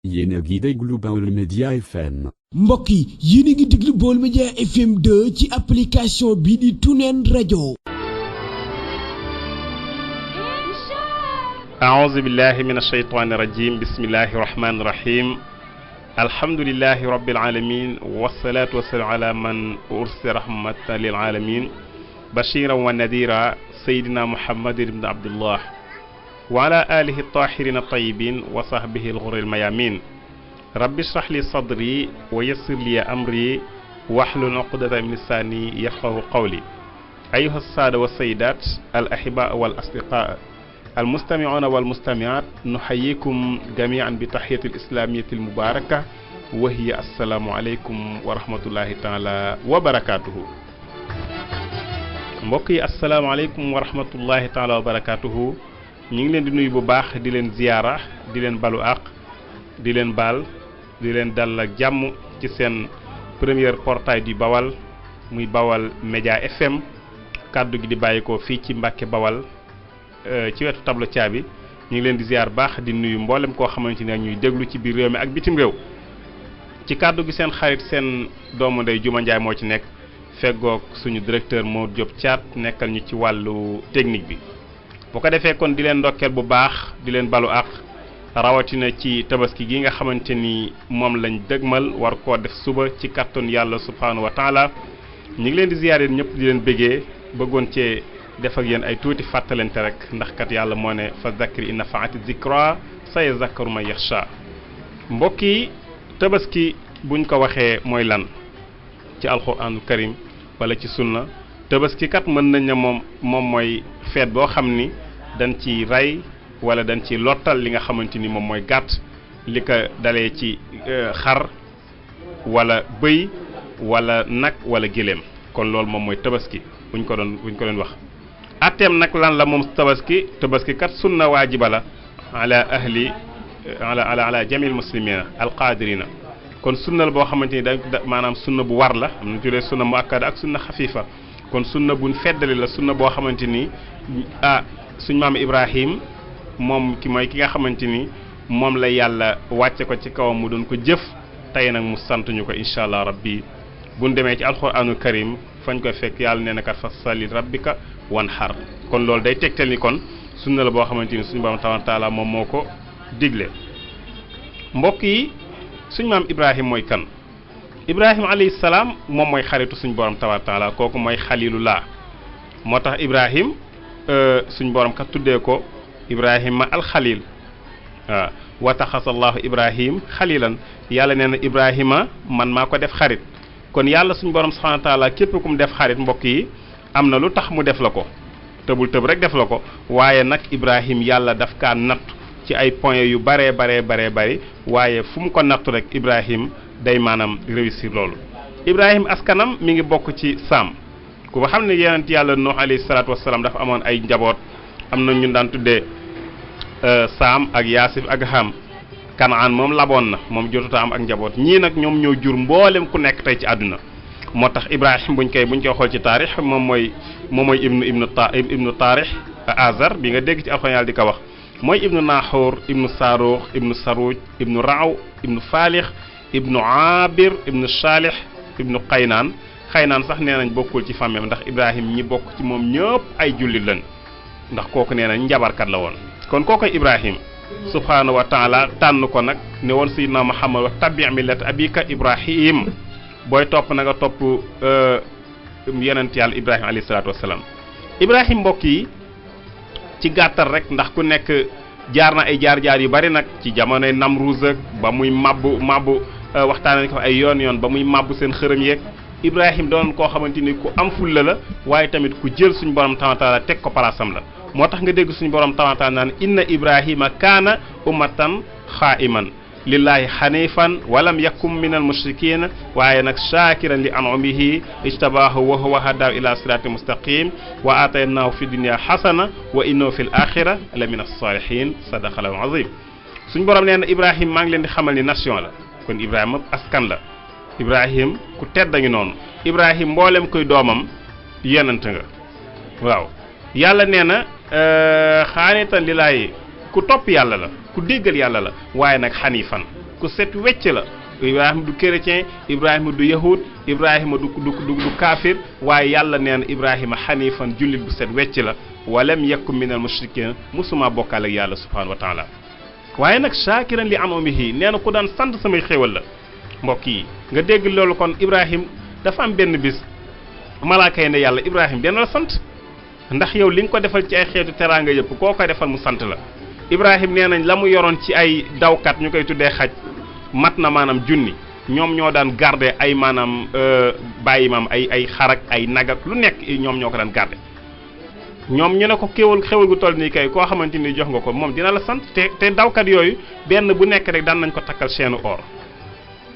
yéen a ngi déglu Baol Média FM. mbokk yi yéen a ngi déglu Baol Média FM 2 ci application bi di TuneIn Radio. أعوذ بالله من الشيطان الرجيم بسم الله الرحمن الرحيم الحمد لله رب العالمين والصلاة والسلام على من أرسل رحمة للعالمين بشيرا ونذيرا سيدنا محمد بن عبد الله وعلى آله الطاهرين الطيبين وصحبه الغر الميامين رب اشرح لي صدري ويسر لي أمري واحلل عقدة من لساني يفقهوا قولي أيها السادة والسيدات الأحباء والأصدقاء المستمعون والمستمعات نحييكم جميعا بتحية الإسلامية المباركة وهي السلام عليكم ورحمة الله تعالى وبركاته mbokk asalaamaaleykum wa rahmatullahi taala wa barakatuhu ñu ngi leen di nuyu bu baax di leen ziyaara di leen balu àq di leen baal di leen dal ak jàmm ci seen premier portail du Bawal muy Baol Média FM kàddu gi di bàyyikoo fii ci Mbàkke Bawal ci wetu tableau caabi ñu ngi leen di ziyaar baax di nuyu mboolem koo xamante ne ñuy déglu ci biir réew mi ak bitim réew ci kàddu gi seen xarit seen doomu ndey Juma Njaay moo ci nekk feggoog suñu directeur moo Diop Thiat nekkal ñu ci wàllu technique bi bu ko defee kon di leen ndokkeel bu baax di leen balu ak rawatina ci tabaski gi nga xamante ni moom lañ dëgmal war koo def suba ci kàttanu yàlla subhanahu wa taala ñu ngi leen di ziyaare ñëpp di leen bëggee bëggoon cee def ak yéen ay tuuti fàttalante rek ndax kat yàlla moo ne fa zakri in nafaati zikra sayazakkaru man yaxsha mbokk yi tabaski buñ ko waxee mooy lan ci alxuraanul karim wala ci sunna tabaski kat mën nañ ne moom mooy feet boo xam ni dañ ci rey wala dañ ci lottal li nga xamante ni moom mooy gàtt li ko dalee ci xar wala bëy wala nag wala gëléem kon loolu moom mooy tabaski buñ ko doon wax atteem nag lan la moom tabaski kat sunna waajiba la ala ahli ala jamil muslimina alqadirina kon sunnal boo xamante ni maanaam sunna bu war la am na tuddee sunna mu akkada ak sunna xafiifa kon sunna buñ feddali la sunna boo xamante ni suñ maam Ibrahim moom ki mooy ki nga xamante ni moom la yàlla wàcce ko ci kawam mu doon ko jëf tey nag mu sant ñu ko incha allah rabbi buñ demee ci alxuraanul karim fañ koy fekk yàlla nee na kat fa salli rabbika wan xar kon loolu day tegtal ni kon sunna la boo xamante ni suñu borom taala moom moo ko digle mbokk yi suñ maam Ibrahim mooy kan Ibrahim alayhi salaam moom mooy xaritu suñ borom taala kooku mooy xalilullah moo tax Ibrahim suñ borom kat tuddee ko Ibrahima alxalil waaw wa taxasallahu Ibrahim xalilan yàlla nee na Ibrahima man maa ko def xarit kon yàlla suñ borom subhanahu wa taala képp ku mu def xarit mbokk yi am na lu tax mu def la ko tëbul tëb rek def la ko waaye nag Ibrahim yàlla daf kaa natt ci ay points yu baree bari waaye fu mu ko nattu rek Ibrahim day maanaam réussir loolu Ibrahim askanam mi ngi bokk ci Saam ku xam ne yonent yàlla Nuux alayhi salaatu wasalaam dafa amoon ay njaboot am na ñu daan tuddee Saam ak Yaasif ak Ham Kanaan moom laboon na moom jotuta am ak njaboot ñii nag ñoom ñoo jur mboolem ku nekk tey ci àdduna moo tax Ibrahim buñ koy xool ci taarix moom mooy ibnu taarix Azar bi nga dégg ci alxuraan yàlla di ko wax mooy ibnu Naxoor ibnu Saarux ibnu Saruj ibnu Raaw ibnu Faalix ibnu Aabir ibnu Saalix ibnu Qaynaan sax nee nañ bokkul ci famille ndax Ibrahim ñi bokk ci moom ñëpp ay jullit lañ ndax kooku nee nañ njabarkat la woon kon kookoy Ibrahim subhaanahu wa taala tànn ko nag ne woon sayyidina Muhammad wa tabi' millata abika Ibrahim booy topp na nga topp yonent yàlla Ibrahim alayhi salaatu wasalaam Ibrahim mbokk yi ci gàttal rek ndax ku nekk jaar na ay jaar-jaar yu bari nag ci jamonoy Namruuz ak ba muy mabbu waxtaan nañ ko ay yoon ba muy mabbu seen xërëm yeeg Ibrahim doon koo xamante ni ku am fulla la waaye tamit ku jël suñu borom taala teg ko palaasam la moo tax nga dégg suñu borom taala naan inna Ibrahima kaana ummatan xaa'iman lillahi xanifan walam yakum min al mushrikin waaye nag shakiran li an'amihi ijtabaahu wa huwa hadahu ila sirati mustaqim wa ataynaahu fi dunya xasana wa innahu fi l axira la min as-salihin sadaqallahu azim suñ borom nee na Ibrahim maa ngi leen di xamal ni nation la kon Ibrahima askan la Ibrahim ku tedd a ngi noonu Ibrahim mboolem koy doomam yonent nga waaw yàlla nee na xaanitan lillahi ku topp yàlla la ku déggal yàlla la waaye nag xanifan ku set wecc la Ibrahima du chrétien Ibrahima du yahud Ibrahima du kaafir waaye yàlla nee na Ibrahima xanifan jullit bu set wecc la walam yakun minal mushrikin musuma bokkaale ak yàlla subhanahu wa taala waaye nag shakiran li an'amihi nee na ku daan sant samay xéewal la mbokk yi nga dégg loolu kon Ibrahim dafa am benn bis malaaka yi ne yàlla Ibrahim dina la sant ndax yow li nga ko defal ci ay xeetu teraanga yëpp koo koy defal mu sant la Ibrahim nee nañ la mu yoroon ci ay dawkat ñu koy tuddee xaj mat na maanaam junni ñoom ñoo daan garder ay maanaam bàyyi maam ay xarak ay nagak lu nekk ñoom ñoo ko daan garder ñoom ñu ne ko xéwal gu toll nii kay koo xamante ni jox nga ko moom dina la sant te dawkat yooyu benn bu nekk rek daan nañ ko takkal chaîne or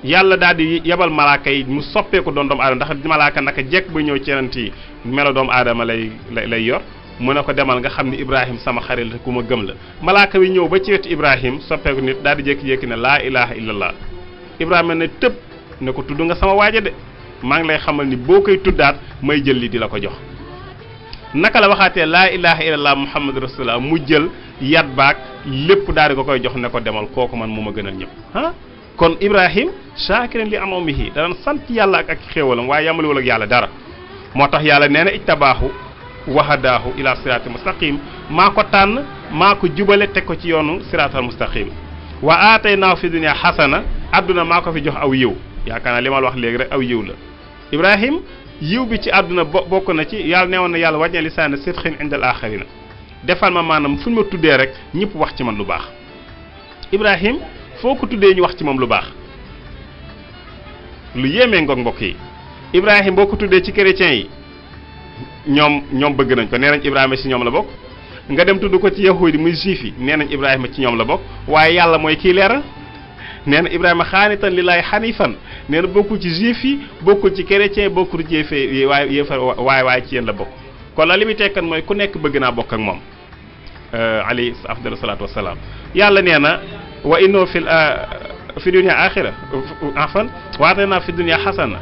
yàlla daal di yebal malaaka yi mu soppeeku doon doomu aadama ndax malaaka naka jekk ba ñëw ci yonent yi melo doomu aadama lay yor mu ne ko demal nga xam ne Ibrahim sama xarit la ku ma gëm la malaaka wi ñëw ba ci wetu Ibrahim soppeeku nit daal di jékki-jékki ne laa ilaha illallah Ibrahima ne tëb ne ko tudd nga sama waaja de maa ngi lay xamal ni boo koy tuddaat may jël li di la ko jox naka la waxaatee laa ilaha illallah muhammadu rasulullah mu jël yat baak lépp daal di ko koy jox ne ko demal kooku man mu ma gënal ñëpp ah kon Ibrahim shakiran li an'amihi daan sant yàlla ak xéewalam waaye yamaliwul ak yàlla dara moo tax yàlla nee na ijtabaahu wahadaahu ila siraatal mustaqim maa ko tànn maa ko jubale teg ko ci yoonu siraatal mustaqim wa aataynaahu fi dunya xasana adduna maa ko fi jox aw yiw yaakaar naa li ma la wax léegi rek aw yiw la Ibrahim yiw bi ci àdduna bokk na ci yàlla neewoon na yàlla wàññi lisaana sidqin indal aaxirina defal ma maanaam fu ñu ma tuddee rek ñëpp wax ci man lu baax Ibrahim foo ko tuddee ñu wax ci moom lu baax lu yéemee ngoog mbokk yi Ibrahim boo ko tuddee ci chrétiens yi ñoom bëgg nañ ko nee nañ Ibrahima ci ñoom la bokk nga dem tudd ko ci yahudi muy juif yi nee nañ Ibrahima ci ñoom la bokk waaye yàlla mooy kii leeral nee na Ibrahima xaanitan lillahi xanifan nee na bokkul ci juif yi bokkul ci chrétien bokkul ci yéefee waaye ci yéen la bokk kon la li muy tekkan mooy ku nekk bëgg naa bokk ak moom alayhi afdalu salaatu wasalaam yàlla nee na wa inno fi dunya axira afan waate naa fi dunya xasana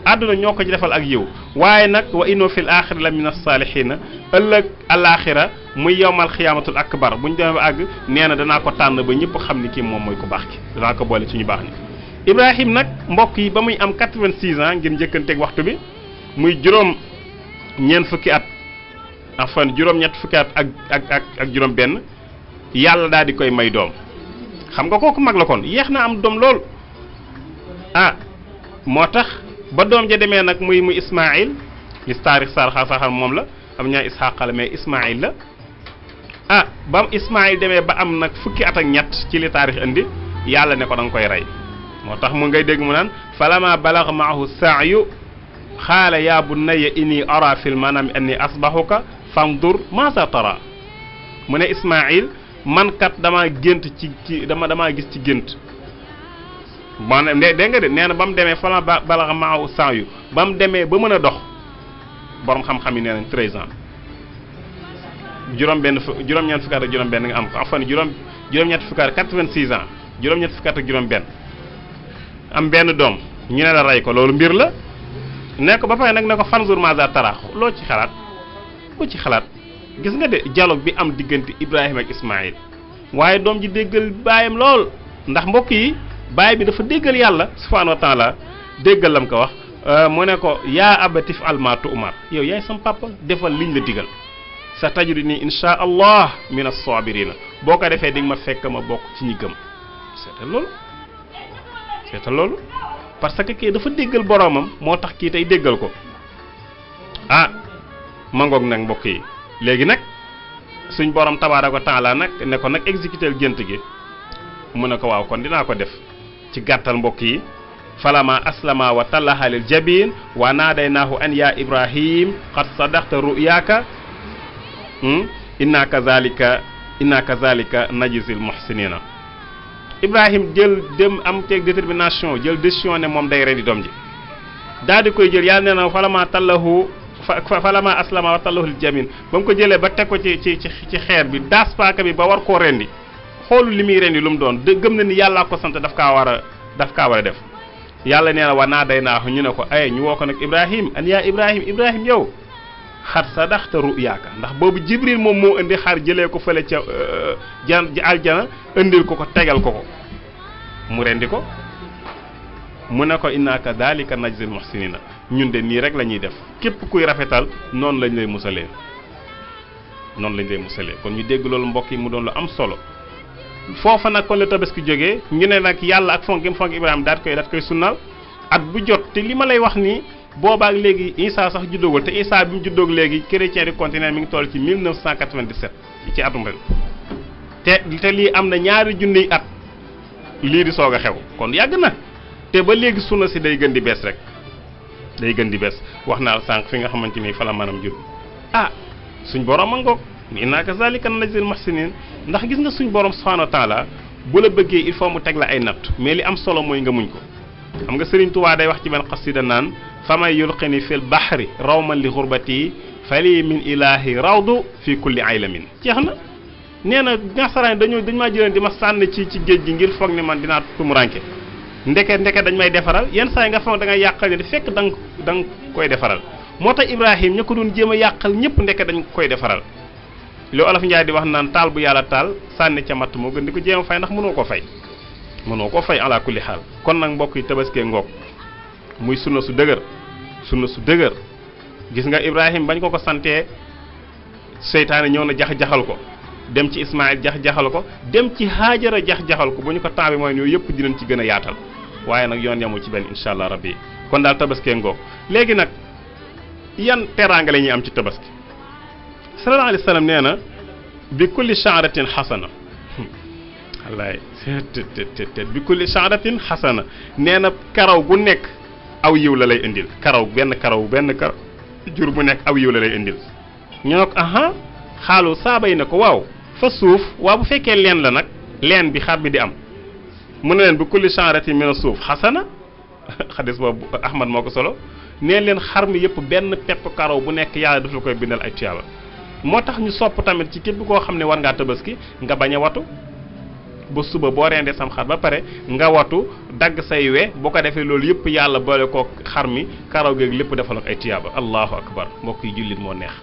àdduna ñoo ko ci defal ak yiw waaye nag wa inno fil axira la min as-salihina ëllëg alaxira muy yowmal xiyaamatul akbar bu ñu demee ba àgg nee na danaa ko tànn ba ñëpp xam ni kii moom mooy ku baax ki danaa ko boole ci ñu baax ni Ibrahim nag mbokk yi ba muy am 86 ans ngir njëkkanteeg waxtu bi muy juróom-ñeent fukki at afan juróom-ñett fukki at ak juróom-benn yàlla daal di koy may doom xam nga kooku mag la kon yéex na am doom lool ah moo tax ba doom ja demee nag muy Ismaïl li taarix saxal moom la am ñaa Isxaaq la mais Ismaïl la ah ba Ismaïl demee ba am nag fukki at ak ñett ci li taarix indi yàlla ne ko da nga koy rey moo tax mu ngay dégg mu naan falama balagha maahu sa'yu xaala yaa bunayya inni ara fil manami anni asbahuka fandur maasa tara mu ne Ismaïl man kat damaa gént ci damaa gis ci gént maanaam dégg nga de nee na ba mu demee falama balagha maahu sa'yu ba mu demee ba mën a dox borom xam-xam yi nee nañ 13 ans juróom-ñeent fukki at ak juróom-benn nga am ko enfin juróom-ñett fukki at 86 ans juróom-ñett fukki at ak juróom-benn am benn doom ñu ne la rey ko loolu mbir la ne ko ba pare nag ne ko fanzur maza tara loo ci xalaat gis nga de dialogue bi am diggante Ibrahima ak Ismaïl waaye doom ji déggal baayam lool ndax mbokk yi baay bi dafa déggal yàlla subhanahu wa taala déggal lam ko wax mu ne ko yaa abatif alma tu'mar yow yaay sam papa defal liñ la digal sa tajiduni insha allah min as-sabirina boo ko defee di nga ma fekk ma bokk ci ñi gëm seetal loolu parce que kii dafa déggal boroomam moo tax kii tey déggal ko ah mangoog nag mbokk yi léegi nag suñ borom tabaaraka wa taala nag ne ko nag exécuter gént gi mu ne ko waaw kon dinaa ko def ci gàttal mbokk yi falama aslama wa tallaha lil jabin wa naadaynaahu an ya ibrahim qad sadaqta ru'yaka inna kazalika najzil muhsinina Ibrahim jël dem am teeg détermination jël décision ne moom day rendi doom ji daal di koy jël yàlla nee na falama aslama wa tallahu lil jabin ba mu ko jëlee ba teg ko ci xeer bi daas paaka bi ba war koo rendi xoolu li muy rendi lu mu doon gëm na ni yàllaa ko sant daf kaa war a def yàlla nee na wa naadaynaahu ñu ne ko ay ñu woo ko nag Ibrahim an yaa Ibrahim yow xat sadaxta ruyaaka ndax boobu Jibril moom moo indi xar jëlee ko fële ca aljana indil ko tegal ko mu rendi ko mu ne ko inna kadhalika najzil muhsinina ñun de nii rek la ñuy def képp kuy rafetal noonu lañ lay musalee kon ñu dégg loolu mbokk yi mu doon lu am solo foofa nag kon la tabaski jógee ñu ne nag yàlla ak fonk Ibrahima daat koy sunnal at bu jot te li ma lay wax nii boobaak léegi Isa sax juddoogul te Isa bi mu juddoog léegi chrétien du continent mi ngi toll ci 1997 ci atum ren te lii am na ñaari junniy at lii di soog a xew kon yàgg na te ba léegi sunna si day gën di bees rek wax naa sànq fi nga xamante ni fa la maanaam jur suñ borom a ngoog inna kazalika najzil muhsinin ndax gis nga suñ borom subhanahu wa taala bu la bëggee il faut mu teg la ay natt mais li am solo mooy nga muñ ko xam nga Sëriñ Tuubaa day wax ci benn xasida naan famay yulqini fil bahri rawman li xurbati fali min ilahi rawdu fi kulli aylamin jeex na nee na nasaraan dañ maa jëleen di ma sànn ci géej gi ngir foog ne man dinaa tumuranke ndeke dañ may defaral yenn saa yi nga foog da ngay yàqal ne di fekk da nga koy defaral moo tax Ibrahim ña ko doon jéem a yàqal ñëpp ndeke dañ koy defaral li Olof Njaay di wax naan taal bu yàlla taal sànni ca matt moo gën di ko jéem a fay ndax mënoo koo fay ala kulli xaal kon nag mbokk yi tabaskee ngoog muy sunna su dëgër gis nga Ibrahim bañ ko santee seytaane ñëw na jax-jaxal ko dem ci Ismaïl jax-jaxal ko dem ci Haajara jax-jaxal ko bu ñu ko temps bi mooy yooyu yëpp dinañ ci gën a yaatal waaye nag yoon yamul ci benn incha allah rabbi kon daal tabaskee ngoog léegi nag yan teraanga la ñuy am ci tabaski sallallahu alayhi wa sallam nee na bi kulli sha'ratin xasana wallaay bi kulli sha'ratin xasana nee na karaw gu nekk aw yiw la lay indil benn karaw jur bu nekk aw yiw la lay indil ñu ne ko aha xaalu saaba yi ne ko waaw fa suuf waaw bu fekkee leen la nag leen bi xar bi di am mu ne leen bi kulli sha'ratin mina suuf xasana xadis boobu Ahmad moo ko solo nee leen xar mi yëpp benn pepp karaw bu nekk yàlla daf la koy bindal ay tuyaaba moo tax ñu sopp tamit ci képp koo xam ne war ngaa tabaski nga bañ a watu ba suba boo rendee sam xar ba pare nga watu dagg say we boo ko defee loolu yëpp yàlla boole ko xar mi karaw geeg lépp defal ak ay tuyaaba allahu akbar mbokk yi jullit moo neex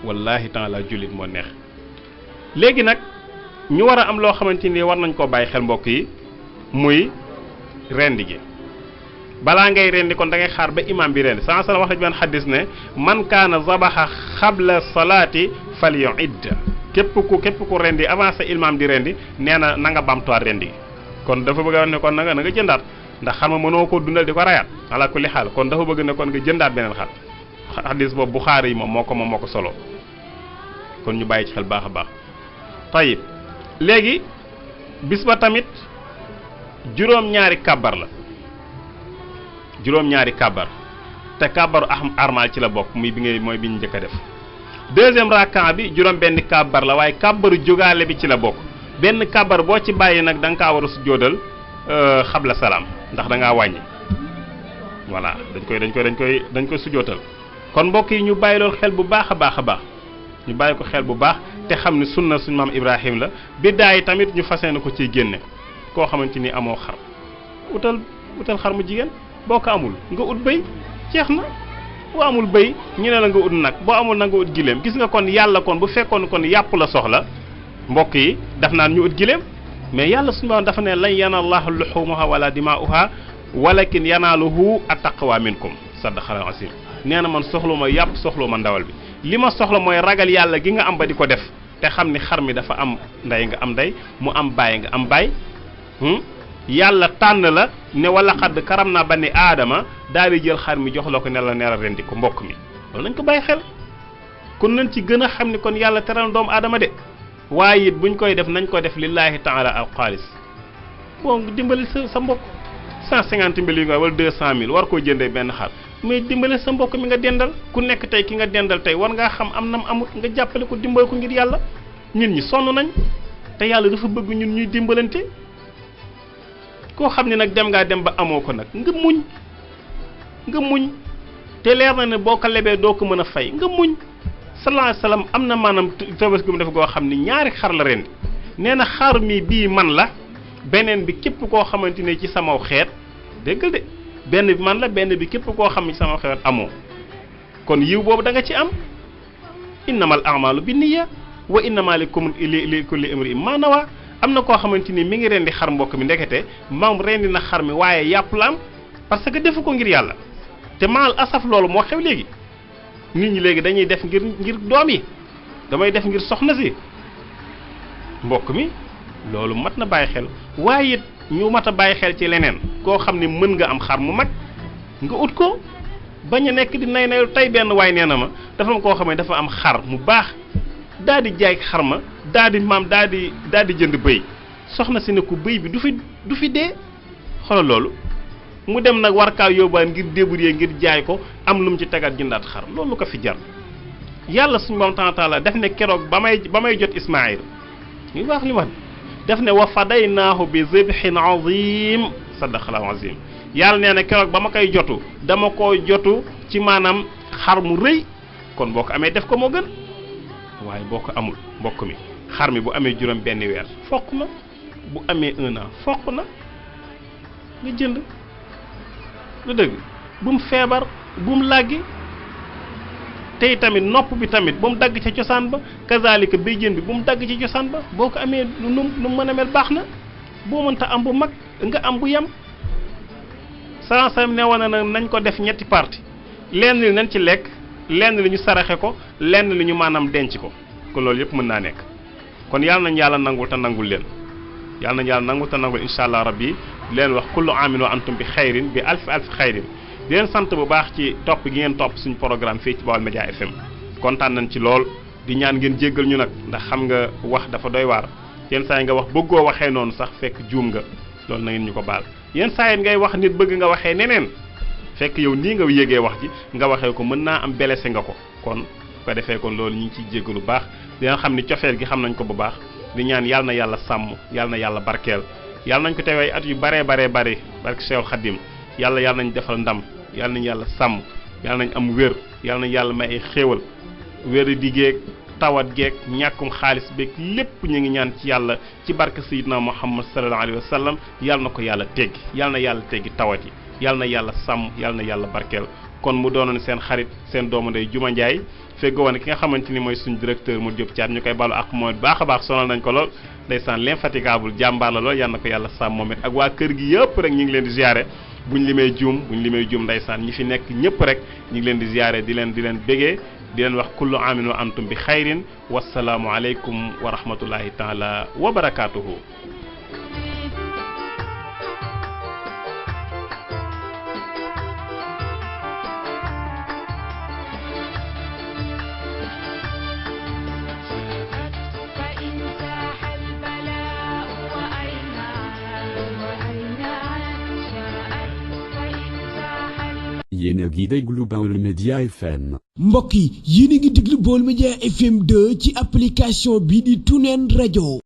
wallahi taala jullit moo neex léegi nag ñu war a am loo xamante ni war nañ koo bàyyi xel mbokk yi muy rendi gi balaa ngay rendi kon da ngay xaar ba imam bi rendi saa wax na ci benn xaddis ne man kaana zabaxa xabla salaati falyu'id képp ku rendi avant sa imam di rendi nee na nga bamtuwaat rendi gi kon dafa bëgg a wax ne kon na nga jëndaat ndax xam nga mënoo ko dundal di ko rayaat ala kulli xaal kon dafa bëgg ne kon nga jëndaat beneen xar xaddis boobu Buxaari yi moom moo ko solo kon ñu bàyyi ci xel baax a baax tayib léegi bis ba tamit juróom-ñaari kàbbar te kàbbaru armal ci la bokk mooy bi ñu njëkk a def deuxième rakan bi juróom benn kàbbar la waaye kàbbaru jógaale bi ci la bokk benn kàbbar boo ci bàyyi nag da nga kaa war a sujjóodal xabla salaam ndax da ngaa wàññi voilà dañ koy sujjóotal kon mbokk yi ñu bàyyi loolu xel bu baax a baax ñu bàyyi ko xel bu baax te xam ne sunna suñu maam Ibrahim la biddaa yi tamit ñu fas yéene ko ciy génne koo xamante ni amoo xar utal xar mu jigéen boo ko amul nga ut bëy jeex na boo amul bëy ñu ne la nga ut nag boo amul na nga ut giléem gis nga kon yàlla kon bu fekkoon kon yàpp la soxla mbokk yi daf naan ñu ut giléem mais yàlla suñu borom dafa ne lan yanaallaha luhumuha wala dimaa'uha walakin yanaaluhu at-taqwa minkum sadaqallahul asiim nee na man soxluma yàpp soxluma ndawal bi li ma soxla mooy ragal yàlla gi nga am ba di ko def te xam ni xar mi dafa am ndey nga am ndey mu am baay nga am baay yàlla tànn la ne wala xadd karam naa ba ni aadama daal di jël xar mi jox la ko ne la neera rendi ko mbokk mi loolu nañ ko bàyyi xel kon nañ ci gën a xam ni kon yàlla teral na doomu aadama de waaye it buñ koy def nañ ko def lillahi taala al xaalis bon dimbali sa mbokk 150 000 yi nga wala 200 000 war koo jëndee benn xar mais dimbali sa mbokk mi nga dendal ku nekk tey ki nga dendal tey war ngaa xam am nam amut nga jàppale ko dimbali ko ngir yàlla nit ñi sonn nañ te yàlla dafa bëgg ñun ñuy dimbalante koo xam ne nag dem ngaa dem ba amoo ko nag nga muñ te leer na ne boo ko lebee doo ko mën a fay nga muñ sallallahu alayhi wasallam am na maanaam tabaski gu mu def goo xam ni ñaari xar la rendi nee na xar mi bii man la beneen bi képp koo xamante ne ci sama xeet déggal de benn bi man la benn bi képp koo xam ne ci sama xeet amoo kon yiw boobu da nga ci am innamal a'malu binniya wa innama li kulli imri ma nawa am na koo xamante ni mi ngi rendi xar mbokk mi ndekete moom rendi na xar mi waaye yàpp la am parce que defu ko ngir yàlla te maal asaf loolu moo xew léegi nit ñi léegi dañuy def ngir doom yi damay def ngir soxna si mbokk mi loolu mat na bàyyi xel waaye it ñu mat a bàyyi xel ci leneen koo xam ne mën nga am xar mu mag nga ut ko bañ a nekk di nay tey benn waay nee na ma dafa am koo xam ne dafa am xar mu baax daal di jaay xar ma daal di jënd bëy soxna si ne ko bëy bi du fi dee xoolal loolu mu dem nag war kaa yóbbaan ngir débrouiller ngir jaay ko am lu mu ci tegaat jëndaat xar loolu ko fi jar yàlla suñu borom taala def ne keroog ba may jot Ismaïl ñu wax li ma def ne wa fadaynaahu bi zibhin azim sadaqallahu azim yàlla nee na keroog ba ma koy jotu dama ko jotu ci maanaam xar mu rëy kon boo ko amee def ko moo gën waaye boo ko amul mbokk mi xar mi bu amee juróom benn weer foq na bu amee 1 an foq na nga jënd lu dëgg bu mu feebar bu mu làggi tey tamit nopp bi tamit bu mu dagg ca cosaan ba kazalika béjjén bi bu mu dagg ci cosaan ba boo ko amee nu mën a mel baax na boo mënta am bu mag nga am bu yem sansam ne woon na nañ ko def ñetti parti lenn li nañ ci lekk lenn li ñu saraxe ko lenn li ñu maanaam denc ko kon loolu yëpp mën naa nekk kon yàlla nañ yàlla nangul te nangul leen yàlla nañ yàlla nangul te nangul incha allah rabbi leen wax kullu amin wa antum bi xayrin bi alfi xayrin di leen sant bu baax ci topp gi ngeen topp suñu programme fii ci Baol Média FM kontaan nañ ci lool di ñaan ngeen jéggal ñu nag ndax xam nga wax dafa doy waar yenn saa yi nga wax bëggoo waxee noonu sax fekk juum nga loolu na ngeen ñu ko baal yenn saa yi ngay wax nit bëgg nga waxee neneen fekk yow nii nga yégee wax ji nga waxee ko mën naa am blessé nga ko kon ko defee kon loolu ñu ngi ciy jéggalu baax di nga xam ni cofeel gi xam nañ ko bu baax di ñaan yàlla na yàlla sàmm yàlla na yàlla barkeel yàlla nañ ko teewee at yu baree barke Seexul Xadim yàlla nañ defal ndam yàlla nañ yàlla sàmm yàlla nañ am wér yàlla nañ yàlla may ay xéewal wér di geeg tawat geeg ñàkkum xaalis beeg lépp ñu ngi ñaan ci yàlla ci barke Seydina Muhammad sallallahu alayhi wa sallam yàlla na ko yàlla teggi yàlla na yàlla teggi tawat yi yàlla na yàlla sàmm yàlla na yàlla barkeel kon mu doonoon seen xarit seen doomu ndey Juma Ndiaye feggoo woon ki nga xamante ni mooy suñu directeur mu Diop Thiat ñu koy balu ak mooy baax a baax sonal nañ ko lool ndeysaan l'infatigable jàmbaar la lool yàlla na ko yàlla sàmm moom it ak waa kër gi yëpp rek ñu ngi leen di ziare buñ limee juum ndeysaan ñi fi nekk ñëpp rek ñu ngi leen di ziare di leen bégee di leen wax kullu amin wa antum bi xayrin wasalaamu aleykum wa rahmatullahi taala wa barakaatuhu. yéen a ngi déglu Baol Média FM. mbokk yi yéen a ngi déglu Baol Média FM 2 ci application bii di TuneIn Radio